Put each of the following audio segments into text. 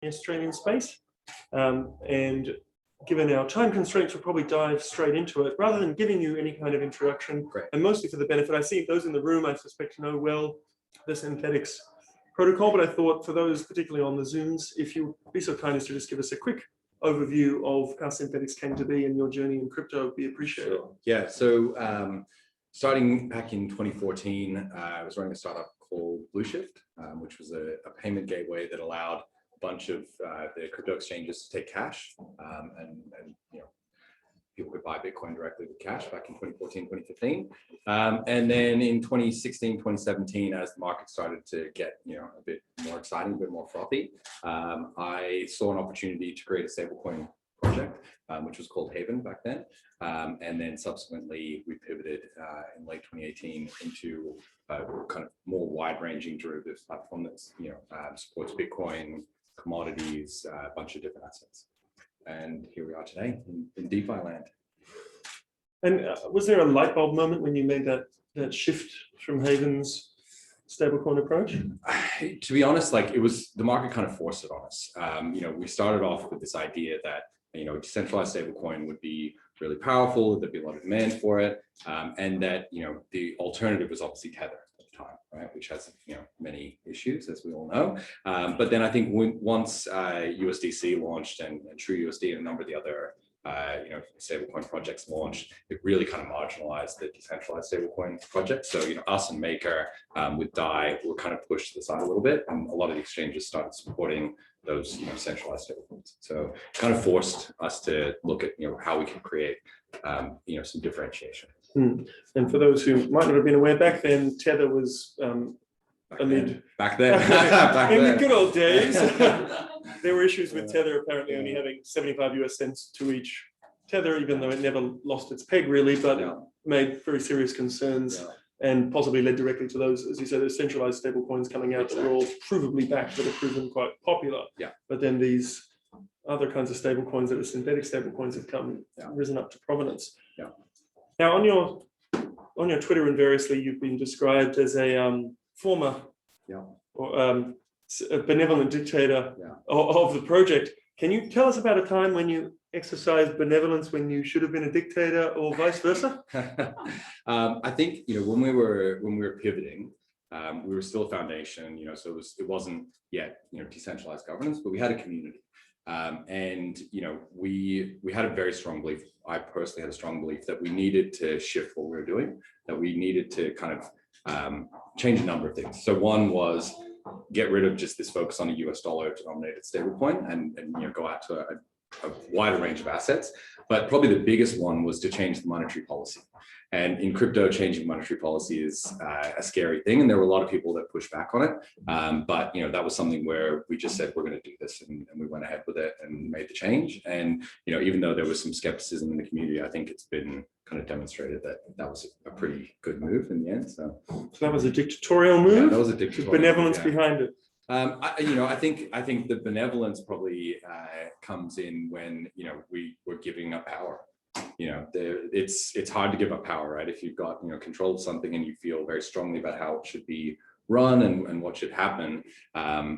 the Australian space. And given our time constraints, we'll probably dive straight into it rather than giving you any kind of introduction. Great. And mostly for the benefit, I see those in the room, I suspect know well the Synthetix protocol, but I thought for those particularly on the Zooms, if you would be so kind as to just give us a quick overview of how Synthetix came to be and your journey in crypto would be appreciated. Sure. Yeah, so starting back in 2014, I was running a startup called Blueshift, which was a payment gateway that allowed a bunch of the crypto exchanges to take cash, and you know, people could buy Bitcoin directly with cash back in 2014, 2015. And then in 2016, 2017, as the market started to get, you know, a bit more exciting, a bit more frothy, I saw an opportunity to create a stablecoin project, which was called Haven back then. And then subsequently we pivoted in late 2018 into a kind of more wide-ranging derivatives platform that's, you know, supports Bitcoin, commodities, a bunch of different assets. And here we are today in DeFi land. And was there a light bulb moment when you made that shift from Haven's stablecoin approach? To be honest, like, it was the market kind of forced it on us. You know, we started off with this idea that, you know, decentralized stablecoin would be really powerful, there'd be a lot of demand for it, and that, you know, the alternative was obviously Tether at the time, right, which has, you know, many issues, as we all know. But then I think once USDC launched and TrueUSD and a number of the other you know, stablecoin projects launched, it really kind of marginalized the decentralized stablecoin projects. So, you know, us and Maker with DAI were kind of pushed to the side a little bit, and a lot of the exchanges started supporting those, you know, centralized stablecoins. So kind of forced us to look at, you know, how we can create, you know, some differentiation. And for those who might not have been aware, back then Tether was back then. in the good old days. There were issues with Tether apparently only having 75 US cents to each Tether, even though it never lost its peg really, but made very serious concerns and possibly led directly to those, as you said, those centralized stable coins coming out that were all provably backed, that have proven quite popular. But then these other kinds of stable coins that are synthetic stable coins have come risen up to prominence. Now on your Twitter and variously, you've been described as a former or a benevolent dictator of the project. Can you tell us about a time when you exercised benevolence when you should have been a dictator, or vice versa? I think, you know, when we were pivoting, we were still a foundation, you know, so it wasn't yet, you know, decentralized governance, but we had a community. And, you know, we had a very strong belief. I personally had a strong belief that we needed to shift what we were doing, that we needed to kind of change a number of things. So one was get rid of just this focus on a US dollar denominated stablecoin and you know, go out to a wider range of assets. But probably the biggest one was to change the monetary policy. And in crypto, changing monetary policy is a scary thing, and there were a lot of people that pushed back on it. But you know, that was something where we just said we're going to do this, and we went ahead with it and made the change. And you know, even though there was some skepticism in the community, I think it's been kind of demonstrated that that was a pretty good move in the end. So that was a dictatorial move. Yeah, that was a dictatorial benevolence move, behind it. You know, I think the benevolence probably comes in when, you know, we're giving up power. You know, it's hard to give up power, right? If you've got, you know, control of something and you feel very strongly about how it should be run and what should happen,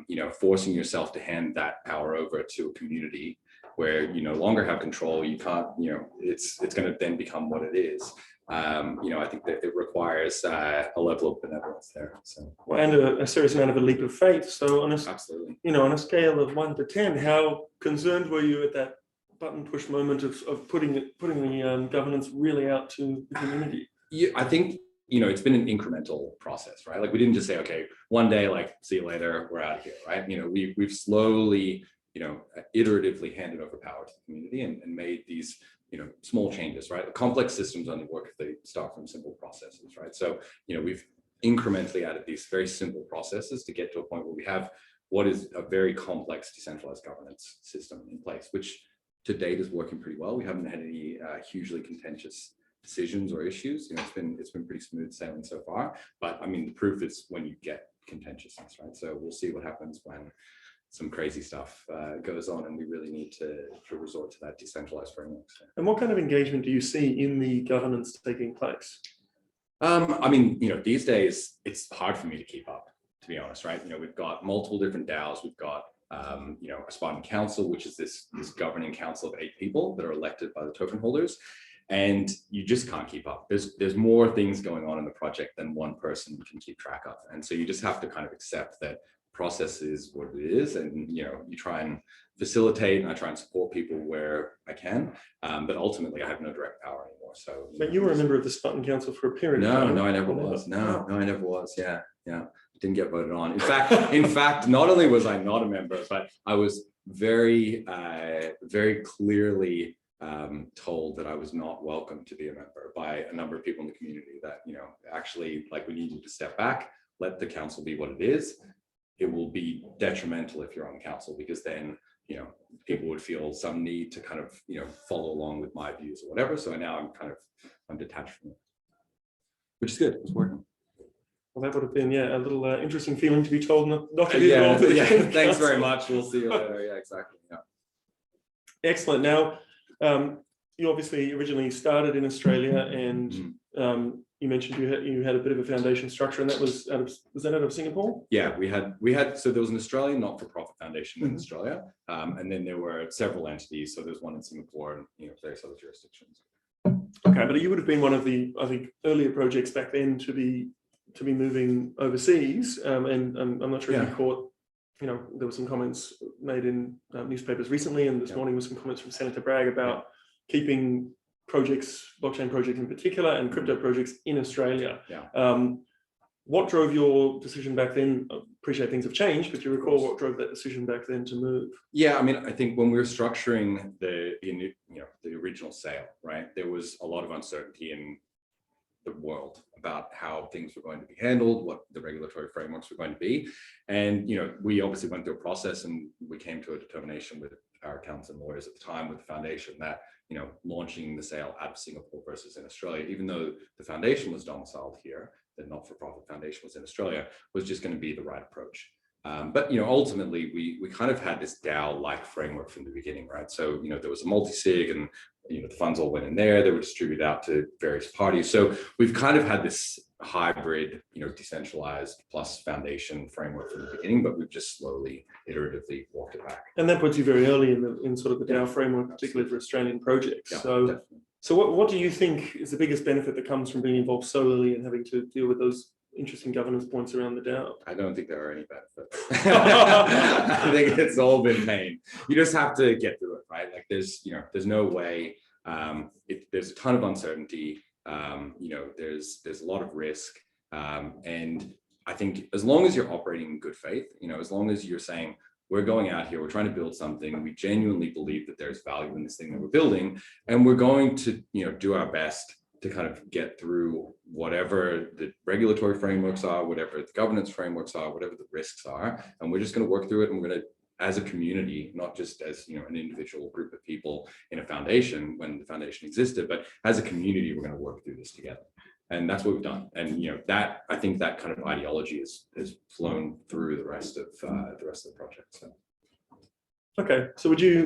you know, forcing yourself to hand that power over to a community where you no longer have control, you can't, you know, it's going to then become what it is. You know, I think that it requires a level of benevolence there. So, well, and a serious amount of a leap of faith. So, on a, absolutely, you know, on a scale of 1 to 10, how concerned were you at that button push moment of putting the governance really out to the community? Yeah, I think, you know, it's been an incremental process, right? Like, we didn't just say, okay, one day, like, see you later, we're out of here, right? You know, we've slowly, you know, iteratively handed over power to the community and made these, you know, small changes, right? Complex systems only work if they start from simple processes, right? So, you know, we've incrementally added these very simple processes to get to a point where we have what is a very complex decentralized governance system in place, which to date is working pretty well. We haven't had any hugely contentious decisions or issues. You know, it's been pretty smooth sailing so far. But I mean, the proof is when you get contentiousness, right? So we'll see what happens when some crazy stuff goes on and we really need to resort to that decentralized framework. So. And what kind of engagement do you see in the governance taking place? I mean, you know, these days it's hard for me to keep up, to be honest, right? You know, we've got multiple different DAOs, we've got a Spartan council, which is this governing council of 8 people that are elected by the token holders. And you just can't keep up. There's more things going on in the project than one person can keep track of. And so you just have to kind of accept that process is what it is. And, you try and facilitate, and I try and support people where I can. But ultimately I have no direct power anymore. So, but you were a member of the Spartan Council for a period of time. No, I never was. No, I never was. Yeah. Didn't get voted on. In fact, not only was I not a member, but I was very clearly told that I was not welcome to be a member by a number of people in the community, that, actually, like, we need you to step back, let the council be what it is. It will be detrimental if you're on the council, because then, people would feel some need to kind of, follow along with my views or whatever. So now I'm detached from it, which is good. It's working. Well, that would have been, a little interesting feeling to be told not to be involved. Thanks very much. We'll see you later. Yeah, exactly. Yeah. Excellent. Now, you obviously originally started in Australia, and you mentioned you had a bit of a foundation structure, and that was that out of Singapore? Yeah, we had so there was an Australian not-for-profit foundation in Australia, and then there were several entities. So there's one in Singapore and various other jurisdictions. Okay, but you would have been one of the, I think, earlier projects back then to be moving overseas, and I'm not sure if you caught. There were some comments made in newspapers recently, and this morning was some comments from Senator Bragg about keeping projects, blockchain projects in particular, and crypto projects in Australia. What drove your decision back then? I appreciate things have changed, but do you recall what drove that decision back then to move? Yeah, I mean, I think when we were structuring the original sale, right, there was a lot of uncertainty in the world about how things were going to be handled, what the regulatory frameworks were going to be. And, we obviously went through a process, and we came to a determination with our accountants and lawyers at the time with the foundation that, launching the sale out of Singapore versus in Australia, even though the foundation was domiciled here, the not-for-profit foundation was in Australia, was just going to be the right approach. But, ultimately, we kind of had this DAO-like framework from the beginning, right? So, there was a multi-sig, and, the funds all went in there. They were distributed out to various parties. So we've kind of had this hybrid, decentralized plus foundation framework from the beginning, but we've just slowly, iteratively walked it back. And that puts you very early in sort of the DAO framework, particularly for Australian projects. Yeah, so definitely. So what do you think is the biggest benefit that comes from being involved so early and having to deal with those interesting governance points around the DAO? I don't think there are any benefits. I think it's all been pain. You just have to get through it, right? Like there's no way. There's a ton of uncertainty. There's a lot of risk, and I think as long as you're operating in good faith, as long as you're saying, we're going out here, we're trying to build something, we genuinely believe that there's value in this thing that we're building, and we're going to do our best to kind of get through whatever the regulatory frameworks are, whatever the governance frameworks are, whatever the risks are, and we're just going to work through it, and we're going to, as a community, not just as an individual group of people in a foundation when the foundation existed, but as a community, we're going to work through this together. And that's what we've done. And that, I think that kind of ideology has flown through the rest of the project. So. Okay,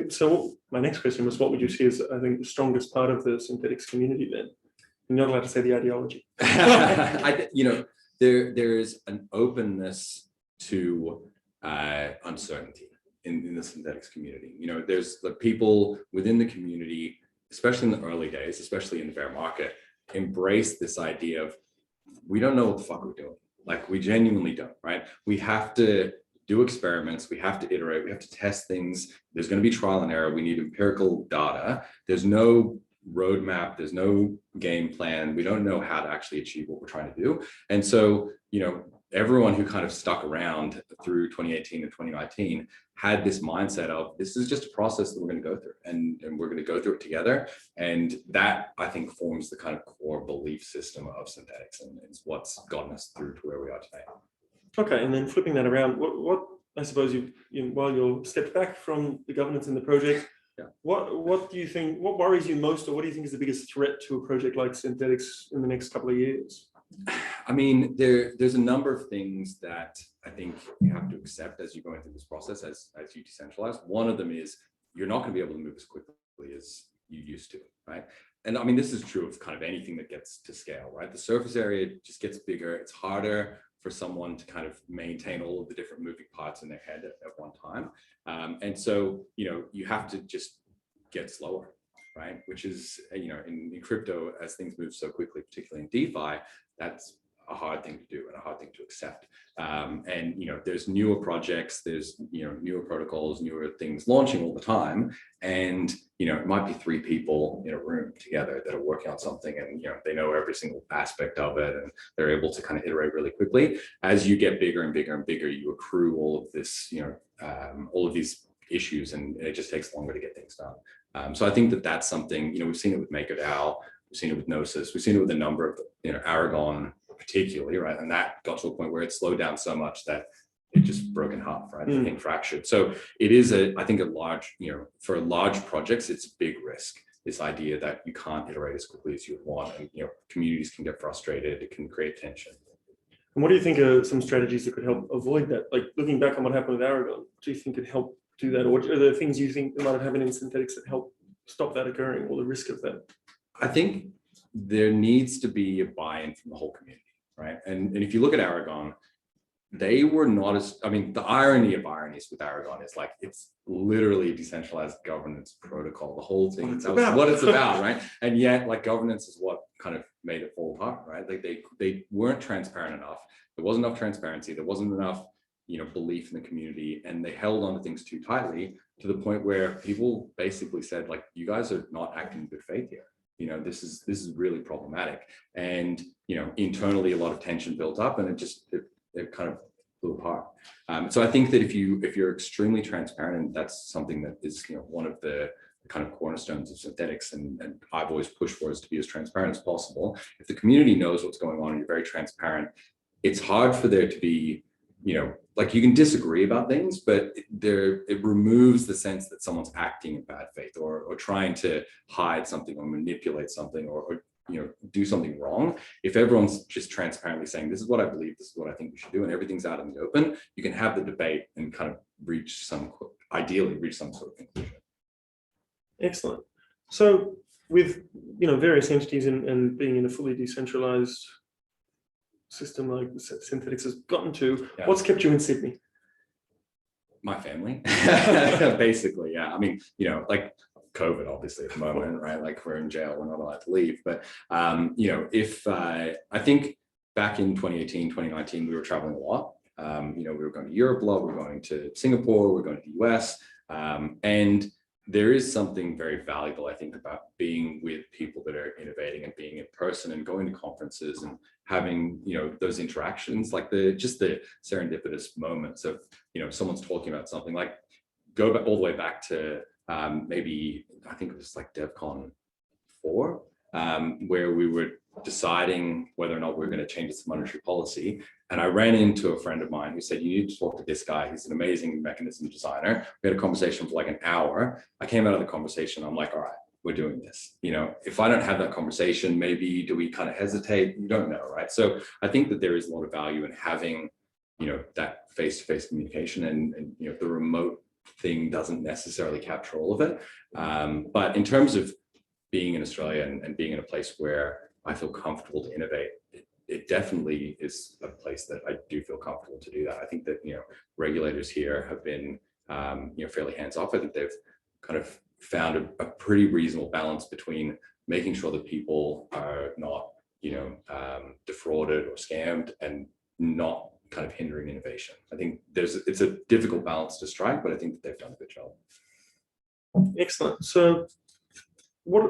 so my next question was, what would you see as, I think, the strongest part of the Synthetix community then? You're not allowed to say the ideology. There is an openness to uncertainty in the Synthetix community. There's the people within the community, especially in the early days, especially in the bear market, embrace this idea of, we don't know what the fuck we're doing. Like, we genuinely don't, right? We have to do experiments, we have to iterate, we have to test things. There's going to be trial and error. We need empirical data. There's no roadmap, there's no game plan. We don't know how to actually achieve what we're trying to do. And so, everyone who kind of stuck around through 2018 and 2019 had this mindset of, this is just a process that we're going to go through, and we're going to go through it together. And that, I think, forms the kind of core belief system of Synthetix, and it's what's gotten us through to where we are today. Okay, and then flipping that around, what I suppose while you're stepped back from the governance in the project, what do you think, what worries you most, or what do you think is the biggest threat to a project like Synthetix in the next couple of years? I mean, there's a number of things that I think you have to accept as you're going through this process, as you decentralize. One of them is, you're not going to be able to move as quickly as you used to, right? And I mean, this is true of kind of anything that gets to scale, right? The surface area just gets bigger, it's harder for someone to kind of maintain all of the different moving parts in their head at one time. And so, you have to just get slower, right? Which is, in crypto, as things move so quickly, particularly in DeFi, that's a hard thing to do and a hard thing to accept. And there's newer projects, there's newer protocols, newer things launching all the time, and it might be 3 people in a room together that are working on something, and they know every single aspect of it, and they're able to kind of iterate really quickly. As you get bigger and bigger and bigger, you accrue all of this, all of these issues, and it just takes longer to get things done. So I think that that's something, we've seen it with MakerDAO, we've seen it with Gnosis, we've seen it with a number of, Aragon particularly, right? And that got to a point where it slowed down so much that it just broke in half, right? It became fractured. So it is I think a large, for large projects, it's a big risk. This idea that you can't iterate as quickly as you would want, and communities can get frustrated, it can create tension. And what do you think are some strategies that could help avoid that? Like looking back on what happened with Aragon, do you think it helped do that? Or are there things you think that might have happened in Synthetix that help stop that occurring, or the risk of that? I think there needs to be a buy-in from the whole community, right? And if you look at Aragon, they were not as, the irony of ironies with Aragon is like, it's literally a decentralized governance protocol, the whole thing. That's what it's about, right? And yet, like, governance is what kind of made it fall apart, right? Like they weren't transparent enough. There wasn't enough transparency. There wasn't enough, belief in the community, and they held on to things too tightly to the point where people basically said, like, you guys are not acting in good faith here. This is really problematic. And, internally, a lot of tension built up, and it kind of blew apart. So I think that if you're extremely transparent, and that's something that is, one of the kind of cornerstones of Synthetix, and I've always pushed for, is to be as transparent as possible. If the community knows what's going on and you're very transparent, it's hard for there to be, like, you can disagree about things, but it removes the sense that someone's acting in bad faith or trying to hide something or manipulate something or do something wrong. If everyone's just transparently saying, this is what I believe, this is what I think we should do, and everything's out in the open, you can have the debate and kind of ideally reach some sort of conclusion. Excellent. So with various entities and being in a fully decentralized system like Synthetix has gotten to, what's kept you in Sydney? My family, basically. Yeah. Like COVID, obviously, at the moment, right? Like, we're in jail, we're not allowed to leave. But, if I think back in 2018, 2019, we were traveling a lot. We were going to Europe a lot, we were going to Singapore, we were going to the US. And there is something very valuable, I think, about being with people that are innovating and being in person and going to conferences and having, those interactions, like the serendipitous moments of, someone's talking about something, like, go back all the way back to maybe, I think it was like DevCon 4, where we were deciding whether or not we were going to change its monetary policy. And I ran into a friend of mine who said, you need to talk to this guy. He's an amazing mechanism designer. We had a conversation for like an hour. I came out of the conversation, I'm like, all right, we're doing this. If I don't have that conversation, maybe do we kind of hesitate? You don't know, right? So I think that there is a lot of value in having, that face-to-face communication, and the remote thing doesn't necessarily capture all of it. But in terms of being in Australia and being in a place where I feel comfortable to innovate, it definitely is a place that I do feel comfortable to do that. I think that, regulators here have been, fairly hands-off. I think they've kind of found a pretty reasonable balance between making sure that people are not, defrauded or scammed, and not kind of hindering innovation. I think it's a difficult balance to strike, but I think that they've done a good job. Excellent. So what,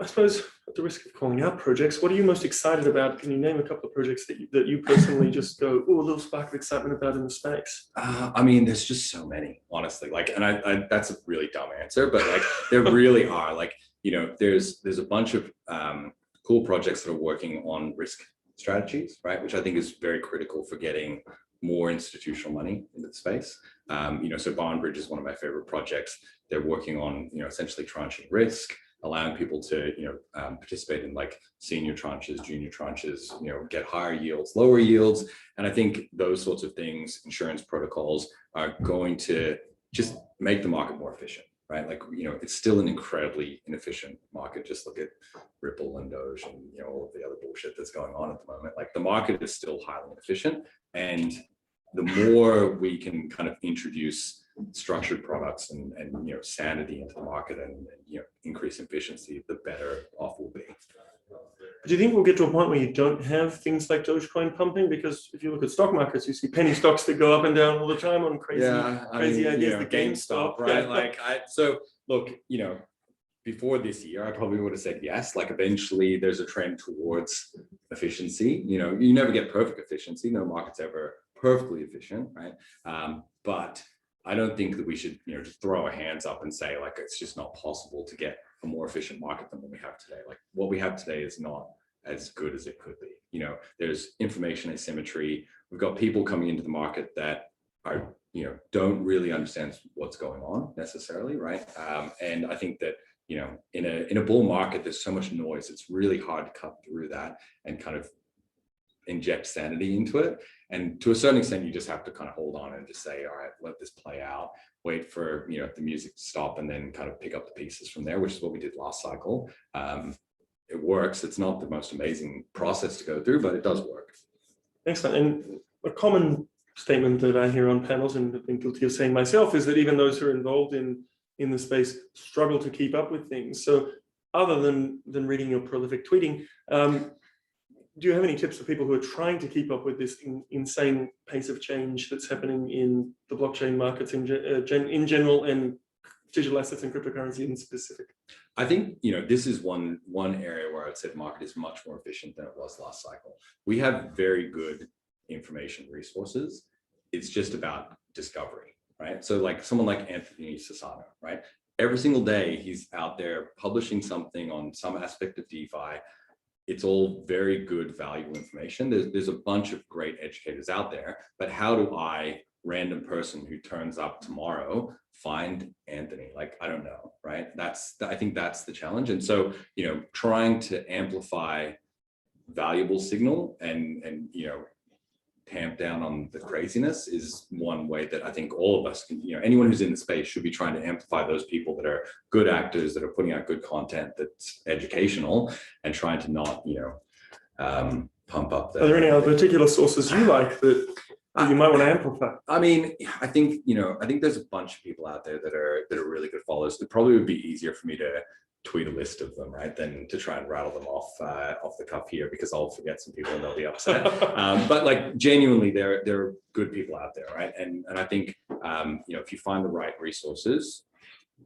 I suppose, at the risk of calling out projects, what are you most excited about? Can you name a couple of projects that you personally just go, oh, a little spark of excitement about in the space? There's just so many, honestly. Like, and I that's a really dumb answer, but like, there really are. Like, there's a bunch of cool projects that are working on risk strategies, right? Which I think is very critical for getting more institutional money into the space. So Barnbridge is one of my favorite projects. They're working on, essentially tranching risk, allowing people to, participate in like senior tranches, junior tranches, get higher yields, lower yields. And I think those sorts of things, insurance protocols, are going to just make the market more efficient, right? Like, it's still an incredibly inefficient market. Just look at Ripple and Doge and, all of the other bullshit that's going on at the moment. Like, the market is still highly inefficient. And the more we can kind of introduce structured products and sanity into the market and increase efficiency, the better off we'll be. Do you think we'll get to a point where you don't have things like Dogecoin pumping? Because if you look at stock markets, you see penny stocks that go up and down all the time on crazy ideas. The GameStop, right? Like, so look, before this year, I probably would have said yes. Like, eventually there's a trend towards efficiency. You never get perfect efficiency. No market's ever perfectly efficient, right? But I don't think that we should, just throw our hands up and say, like, it's just not possible to get a more efficient market than what we have today. Like, what we have today is not as good as it could be. There's information asymmetry. We've got people coming into the market that are, don't really understand what's going on necessarily, right? And I think that, in a bull market, there's so much noise. It's really hard to cut through that and kind of inject sanity into it. And to a certain extent, you just have to kind of hold on and just say, all right, let this play out, wait for, the music to stop, and then kind of pick up the pieces from there, which is what we did last cycle. It works. It's not the most amazing process to go through, but it does work. Excellent. And a common statement that I hear on panels, and I've been guilty of saying myself, is that even those who are involved in the space struggle to keep up with things. So other than reading your prolific tweeting, do you have any tips for people who are trying to keep up with this insane pace of change that's happening in the blockchain markets in general, and digital assets and cryptocurrency in specific? I think, this is one area where I'd say the market is much more efficient than it was last cycle. We have very good information resources. It's just about discovery, right? So like someone like Anthony Sassano, right? Every single day he's out there publishing something on some aspect of DeFi. It's all very good, valuable information. There's a bunch of great educators out there, but how do I, random person who turns up tomorrow, find Anthony? Like, I don't know, right? I think that's the challenge. And so, trying to amplify valuable signal and tamp down on the craziness is one way that I think all of us can, anyone who's in the space should be trying to amplify those people that are good actors, that are putting out good content that's educational, and trying to not, pump up. Are there any other particular sources you like that you might want to amplify? I mean, I think there's a bunch of people out there that are really good followers. It probably would be easier for me to tweet a list of them, right, than to try and rattle them off the cuff here, because I'll forget some people and they'll be upset. But like, genuinely, there are good people out there, right? And I think if you find the right resources,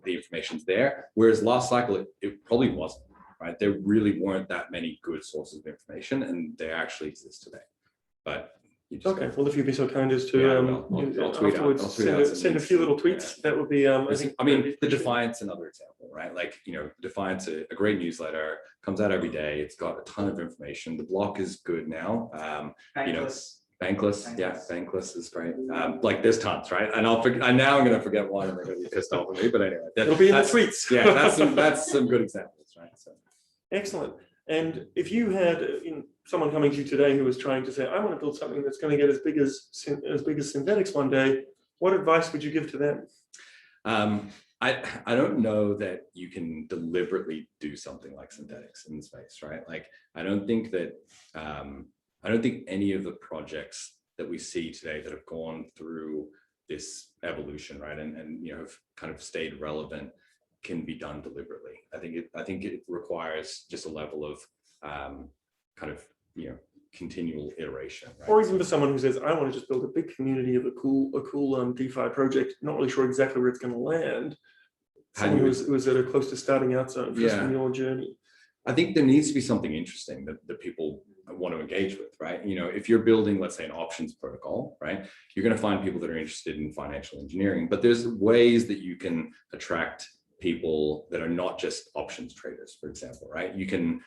the information's there. Whereas last cycle, it probably wasn't, right? There really weren't that many good sources of information, and they actually exist today. But okay, well, if you'd be so kind as to I'll tweet out. Send a few little tweets. Yeah. That would be I mean, the Defiant's another example, right? Like, Defiant's a great newsletter, comes out every day. It's got a ton of information. The block is good now. Bankless, yeah, Bankless is great. Like, there's tons, right? And now I'm going to forget one, and they're going to be pissed off with me. But anyway, it'll be in the tweets. Yeah, that's some good examples, right? So excellent. And if you had someone coming to you today who was trying to say, I want to build something that's going to get as big as Synthetix one day, what advice would you give to them? I don't know that you can deliberately do something like Synthetix in space, right? Like, I don't think any of the projects that we see today that have gone through this evolution, right, and have kind of stayed relevant can be done deliberately. I think it requires just a level of continual iteration, right? Or even for someone who says, I want to just build a big community of a cool DeFi project, not really sure exactly where it's going to land. Someone who was at a close to starting out zone just in your journey. I think there needs to be something interesting that people want to engage with, right? If you're building, let's say, an options protocol, right, you're going to find people that are interested in financial engineering, but there's ways that you can attract people that are not just options traders, for example, right? You can,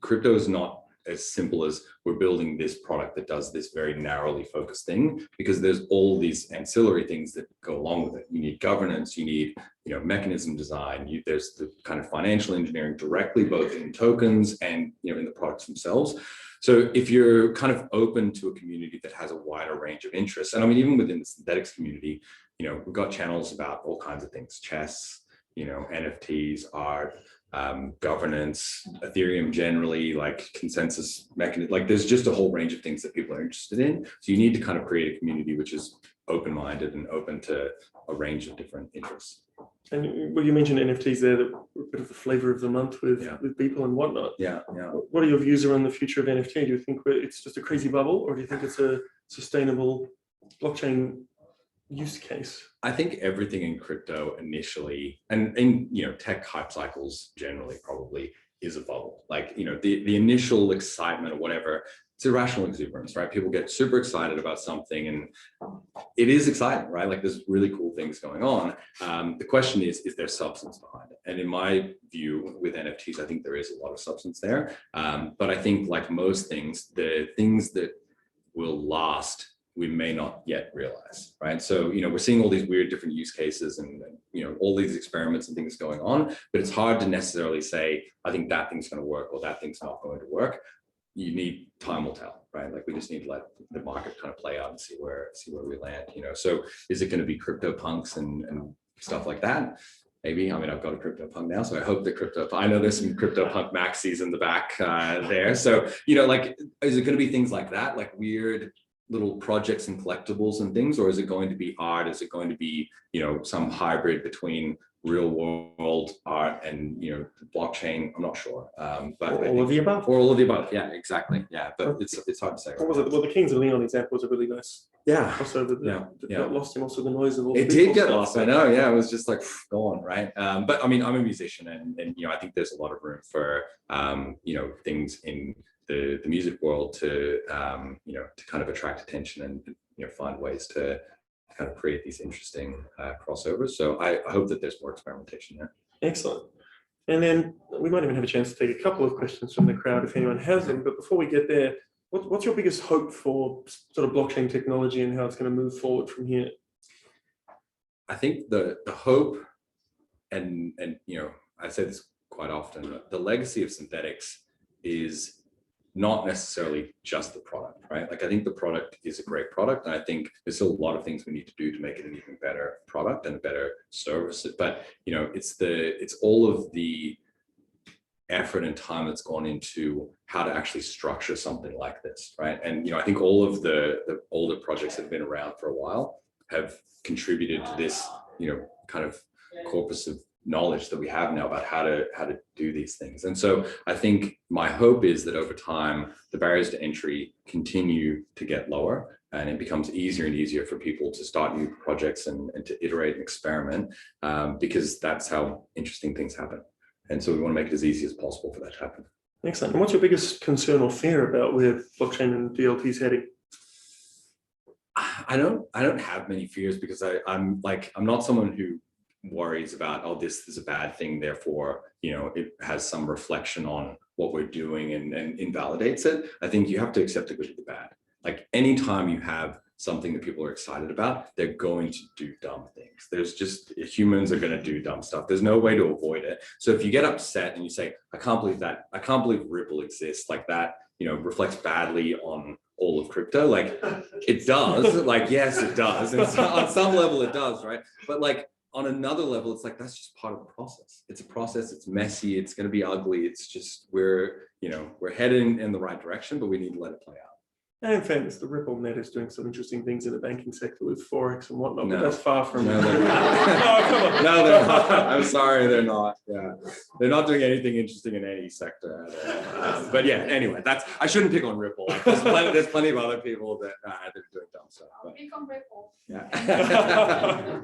crypto is not as simple as we're building this product that does this very narrowly focused thing, because there's all these ancillary things that go along with it. You need governance, you need, mechanism design, there's the kind of financial engineering directly, both in tokens and, in the products themselves. So if you're kind of open to a community that has a wider range of interests, and I mean, even within the Synthetix community, we've got channels about all kinds of things, chess, NFTs, art, governance, Ethereum generally, like consensus mechanism, like there's just a whole range of things that people are interested in. So you need to kind of create a community which is open-minded and open to a range of different interests. And well, you mentioned NFTs there, that were a bit of the flavor of the month with people and whatnot. Yeah. What are your views around the future of NFT? Do you think it's just a crazy bubble, or do you think it's a sustainable blockchain use case? I think everything in crypto initially, and in tech hype cycles generally, probably is a bubble. Like the initial excitement or whatever, it's irrational exuberance, right? People get super excited about something, and it is exciting, right? Like there's really cool things going on. The question is there substance behind it? And in my view, with NFTs, I think there is a lot of substance there. But I think, like most things, the things that will last, we may not yet realize, right? So, we're seeing all these weird different use cases and, all these experiments and things going on, but it's hard to necessarily say, I think that thing's going to work or that thing's not going to work. You need, time will tell, right? Like we just need to let the market kind of play out and see where we land, So is it going to be crypto punks and stuff like that? Maybe. I mean, I've got a crypto punk now, so I hope the I know there's some crypto punk maxis in the back there. So, like, is it going to be things like that, like weird little projects and collectibles and things, or is it going to be art? Is it going to be, some hybrid between real world art and, blockchain? I'm not sure. But all of the above. Or all of the above. Yeah, exactly. Yeah, but it's hard to say. What was it? Well, the Kings of Leon example was a really nice crossover. Got lost in also the noise of all the it did get lost. I know. Yeah, it was just like go on, right? But I mean, I'm a musician, and I think there's a lot of room for things in the music world to to kind of attract attention and find ways to kind of create these interesting crossovers. So I hope that there's more experimentation there. Excellent. And then we might even have a chance to take a couple of questions from the crowd if anyone has them. But before we get there, what's your biggest hope for sort of blockchain technology and how it's going to move forward from here? I think the hope, and I say this quite often, the legacy of Synthetix is not necessarily just the product, right? Like I think the product is a great product, and I think there's still a lot of things we need to do to make it an even better product and a better service. But it's all of the effort and time that's gone into how to actually structure something like this, right? And I think all of the older projects that have been around for a while have contributed to this kind of corpus of knowledge that we have now about how to do these things. And so I think my hope is that over time, the barriers to entry continue to get lower, and it becomes easier and easier for people to start new projects and to iterate and experiment, because that's how interesting things happen. And so we want to make it as easy as possible for that to happen. Excellent. And what's your biggest concern or fear about where blockchain and DLT is heading? I don't have many fears, because I'm not someone who worries about, oh, this is a bad thing, therefore it has some reflection on what we're doing and invalidates it. I think you have to accept the good and the bad. Like anytime you have something that people are excited about, they're going to do dumb things. There's just, humans are going to do dumb stuff. There's no way to avoid it. So if you get upset and you say, I can't believe Ripple exists, like that reflects badly on all of crypto, like it does. Like yes, it does, and so, on some level it does, right? But like on another level, it's like, that's just part of the process. It's a process, it's messy, it's going to be ugly. It's just, we're heading in the right direction, but we need to let it play out. And in fairness, the Ripple net is doing some interesting things in the banking sector with Forex and whatnot, No. but that's far from... No, they're not. Oh, come on. No, they're not. I'm sorry, they're not. Yeah, they're not doing anything interesting in any sector. But yeah, anyway, I shouldn't pick on Ripple. Like, there's plenty of other people that are doing dumb stuff. But, pick on Ripple. Yeah.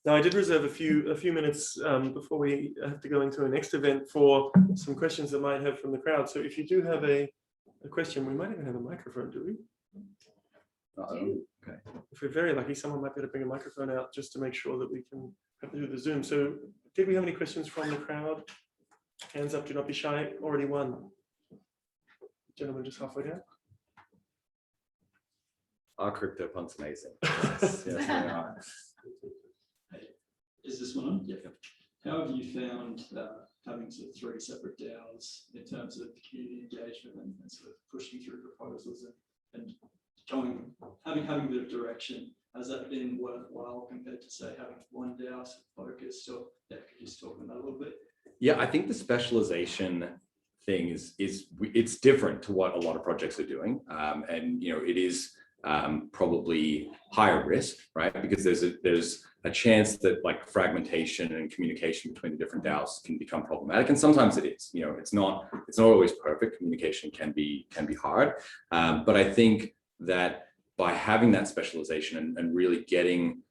Now, I did reserve a few minutes before we have to go into the next event for some questions that might have from the crowd. So if you do have a question, we might even have a microphone, do we? Okay. If we're very lucky, someone might be able to bring a microphone out just to make sure that we can have to do the Zoom. So did we have any questions from the crowd? Hands up, do not be shy. Already one. Gentleman just halfway down. Our CryptoPunk's amazing. Yes, they are. Is this one on? Yeah. How have you found having sort of 3 separate DAOs in terms of community engagement and sort of pushing through proposals and having a bit of direction has that been worthwhile compared to say having one DAO focused? Or yeah, could you just talk about that a little bit? Yeah, I think the specialization thing it's different to what a lot of projects are doing, and it is probably higher risk, right? Because there's a chance that like fragmentation and communication between the different DAOs can become problematic, and sometimes it is. It's not always perfect. Communication can be hard, but I think that by having that specialization and really getting,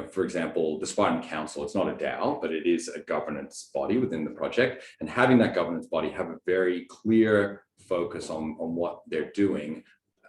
for example, the Spartan Council, it's not a DAO, but it is a governance body within the project, and having that governance body have a very clear focus on what they're doing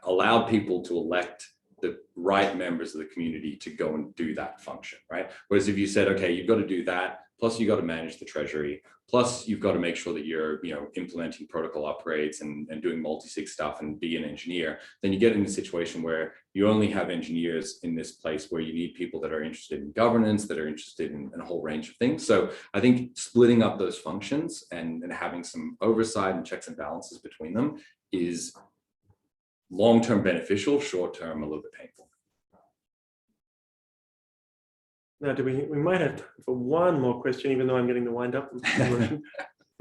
allowed people to elect the right members of the community to go and do that function, right? Whereas if you said, okay, you've got to do that, plus you got to manage the treasury, plus you've got to make sure that you're, implementing protocol upgrades and doing multi-sig stuff and be an engineer, then you get in a situation where you only have engineers in this place where you need people that are interested in governance, that are interested in a whole range of things. So I think splitting up those functions and having some oversight and checks and balances between them is long-term beneficial, short-term a little bit painful. Now, we might have time for one more question, even though I'm getting the wind up.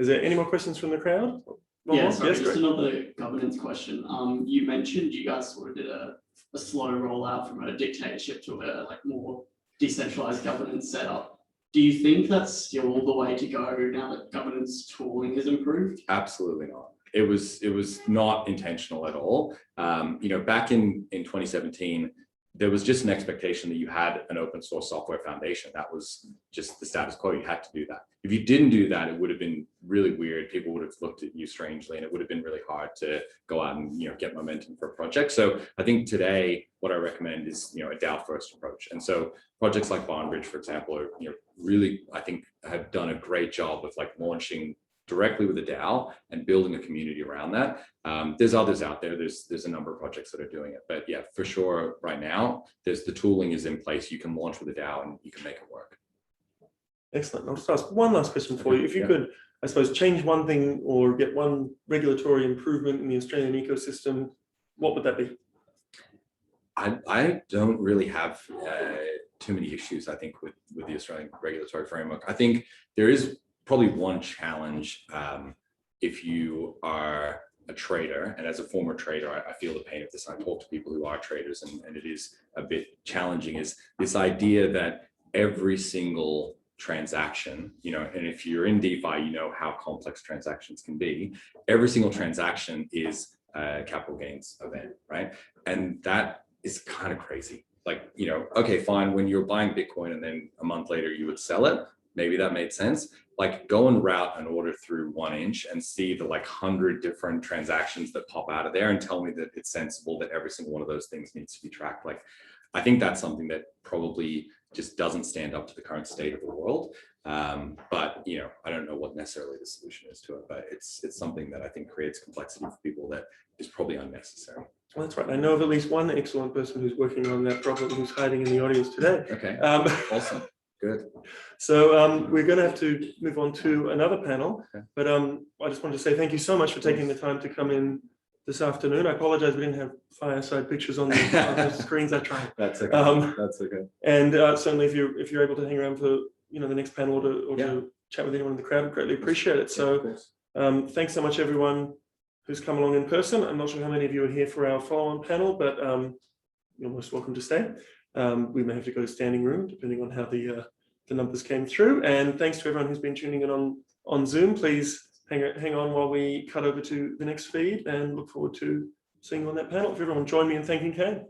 Is there any more questions from the crowd? Sorry, yes, just great. another governance question. You mentioned you guys sort of did a slow rollout from a dictatorship to a more decentralized governance setup. Do you think that's still the way to go now that governance tooling has improved? Absolutely not. It was not intentional at all. Back in 2017, there was just an expectation that you had an open source software foundation. That was just the status quo. You had to do that. If you didn't do that, it would have been really weird. People would have looked at you strangely, and it would have been really hard to go out and get momentum for a project. So I think today, what I recommend is a DAO first approach. And so projects like Bondbridge, for example, are really, I think, have done a great job of launching directly with a DAO and building a community around that. There's others out there. There's a number of projects that are doing it, but yeah, for sure, right now, the tooling is in place. You can launch with a DAO and you can make it work. Excellent. I'll just ask one last question for you. If you could, I suppose, change one thing or get one regulatory improvement in the Australian ecosystem, what would that be? I don't really have too many issues, I think, with the Australian regulatory framework. I think there is probably one challenge if you are a trader, and as a former trader, I feel the pain of this. I talk to people who are traders, and it is a bit challenging, is this idea that every single transaction, and if you're in DeFi, you know how complex transactions can be. Every single transaction is a capital gains event, right? And that is kind of crazy. Okay, fine, when you're buying Bitcoin and then a month later you would sell it, maybe that made sense. Go and route an order through 1inch and see the 100 different transactions that pop out of there and tell me that it's sensible that every single one of those things needs to be tracked. I think that's something that probably just doesn't stand up to the current state of the world. But I don't know what necessarily the solution is to it, but it's something that I think creates complexity for people that is probably unnecessary. Well, that's right. I know of at least one excellent person who's working on that problem, who's hiding in the audience today. Okay, awesome. Good. So we're going to have to move on to another panel, but I just wanted to say thank you so much for taking the time to come in this afternoon. I apologize we didn't have fireside pictures on the screens. I tried. That's okay. That's okay. And certainly, if you're able to hang around for the next panel or to chat with anyone in the crowd, I'd greatly appreciate it. So thanks so much, everyone who's come along in person. I'm not sure how many of you are here for our follow-on panel, but you're most welcome to stay. We may have to go to standing room depending on how the numbers came through. And thanks to everyone who's been tuning in on Zoom. Please hang on while we cut over to the next feed, and look forward to seeing you on that panel. If everyone join me in thanking Kain.